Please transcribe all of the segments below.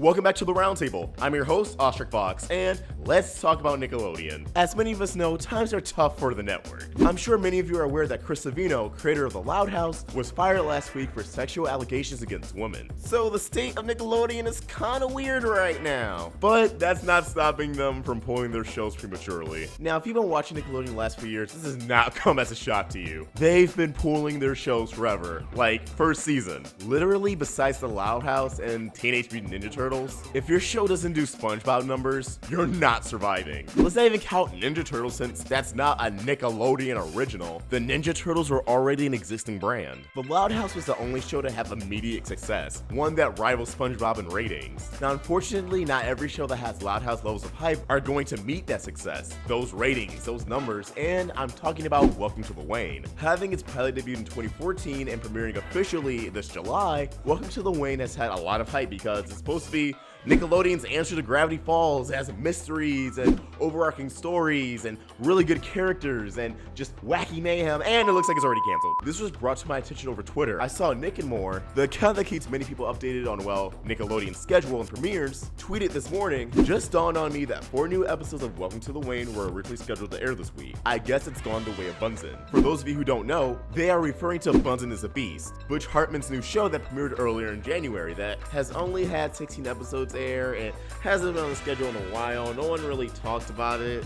Welcome back to the Roundtable. I'm your host, Ostrich Fox, and let's talk about Nickelodeon. As many of us know, times are tough for the network. I'm sure many of you are aware that Chris Savino, creator of The Loud House, was fired last week for sexual allegations against women. So the state of Nickelodeon is kinda weird right now. But that's not stopping them from pulling their shows prematurely. Now, if you've been watching Nickelodeon the last few years, this has not come as a shock to you. They've been pulling their shows forever. Like, first season. Literally, besides The Loud House and Teenage Mutant Ninja Turtles, if your show doesn't do SpongeBob numbers, you're not surviving. Let's not even count Ninja Turtles since that's not a Nickelodeon original. The Ninja Turtles were already an existing brand. The Loud House was the only show to have immediate success, one that rivals SpongeBob in ratings. Now, unfortunately, not every show that has Loud House levels of hype are going to meet that success, those ratings, those numbers, and I'm talking about Welcome to the Wayne. Having its pilot debut in 2014 and premiering officially this July, Welcome to the Wayne has had a lot of hype because it's supposed to be Nickelodeon's answer to Gravity Falls. It has mysteries and overarching stories and really good characters and just wacky mayhem, and it looks like it's already canceled. This was brought to my attention over Twitter. I saw Nick and More, the account that keeps many people updated on, well, Nickelodeon's schedule and premieres, tweeted this morning, just dawned on me that 4 new episodes of Welcome to the Wayne were originally scheduled to air this week. I guess it's gone the way of Bunsen. For those of you who don't know, they are referring to Bunsen is a Beast, Butch Hartman's new show that premiered earlier in January that has only had 16 episodes air and hasn't been on the schedule in a while. No one really talked about it.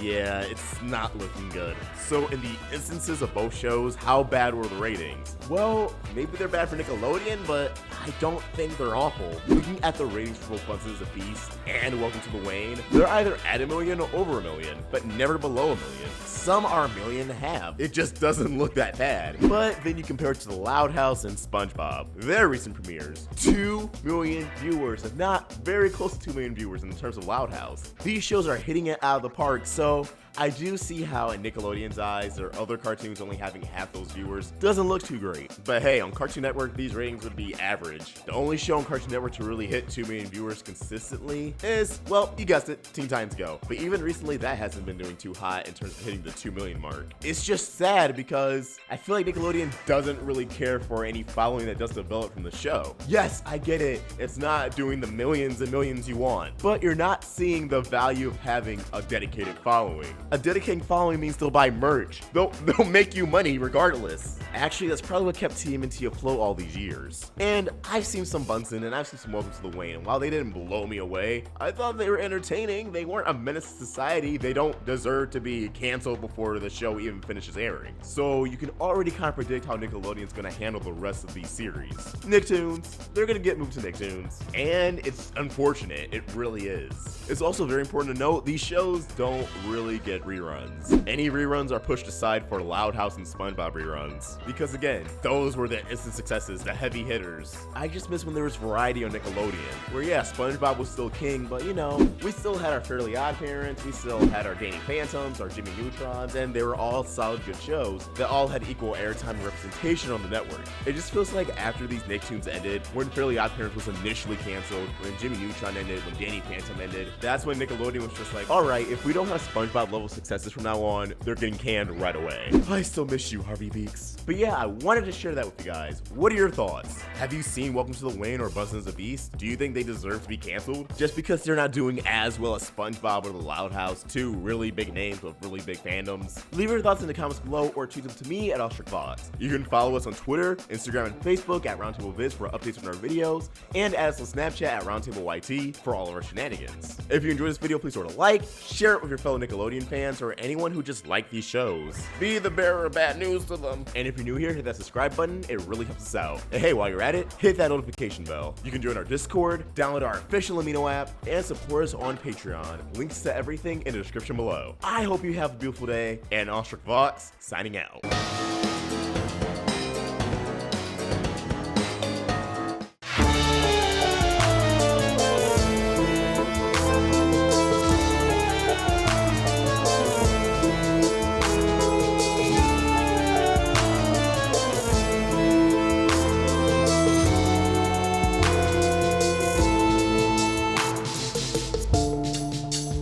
Yeah, it's not looking good. So in the instances of both shows, how bad were the ratings? Well, maybe they're bad for Nickelodeon, but I don't think they're awful. Looking at the ratings for both Bunsen is a Beast and Welcome to the Wayne, they're either at 1 million or over 1 million, but never below 1 million. Some are 1.5 million. It just doesn't look that bad. But then you compare it to The Loud House and SpongeBob, their recent premieres. 2 million viewers, if not very close to 2 million viewers in terms of Loud House. These shows are hitting it out of the park, so I do see how in Nickelodeon's eyes, their other cartoons only having half those viewers doesn't look too great. But hey, on Cartoon Network, these ratings would be average. The only show on Cartoon Network to really hit 2 million viewers consistently is, well, you guessed it, Teen Titans Go. But even recently, that hasn't been doing too hot in terms of hitting the 2 million mark. It's just sad because I feel like Nickelodeon doesn't really care for any following that does develop from the show. Yes, I get it. It's not doing the millions and millions you want, but you're not seeing the value of having a dedicated following. A dedicated following means they'll buy merch. They'll make you money regardless. Actually, that's probably what kept TMNT afloat all these years. And I've seen some Bunsen and I've seen some Welcome to the Wayne, and while they didn't blow me away, I thought they were entertaining. They weren't a menace to society. They don't deserve to be canceled before the show even finishes airing. So you can already kind of predict how Nickelodeon's gonna handle the rest of these series. Nicktoons, they're gonna get moved to Nicktoons. And it's unfortunate, it really is. It's also very important to note, these shows don't really get reruns. Any reruns are pushed aside for Loud House and SpongeBob reruns. Because again, those were the instant successes, the heavy hitters. I just miss when there was variety on Nickelodeon, where yeah, SpongeBob was still king, but you know, we still had our Fairly Odd Parents, we still had our Danny Phantoms, our Jimmy Neutrons, and they were all solid good shows that all had equal airtime and representation on the network. It just feels like after these Nicktoons ended, when Fairly Odd Parents was initially canceled, when Jimmy Neutron ended, when Danny Phantom ended, that's when Nickelodeon was just like, alright, if we don't have SpongeBob level successes from now on, they're getting canned right away. I still miss you, Harvey Beaks. But yeah, I wanted to share that with you guys. What are your thoughts? Have you seen Welcome to the Wayne or Bunsen is a Beast? Do you think they deserve to be canceled? Just because they're not doing as well as SpongeBob or The Loud House, 2 really big names with really big fandoms? Leave your thoughts in the comments below or tweet them to me at Ostrich Fox. You can follow us on Twitter, Instagram, and Facebook at Roundtable Viz for updates on our videos, and add us on Snapchat at Roundtable YT for all of our shenanigans. If you enjoyed this video, please throw it a like, share it with your fellow Nickelodeon fans, or anyone who just like these shows. Be the bearer of bad news to them. And if you're new here, hit that subscribe button, it really helps us out. And hey, while you're at it, hit that notification bell. You can join our Discord, download our official Amino app, and support us on Patreon. Links to everything in the description below. I hope you have a beautiful day, and Ostrich Fox, signing out.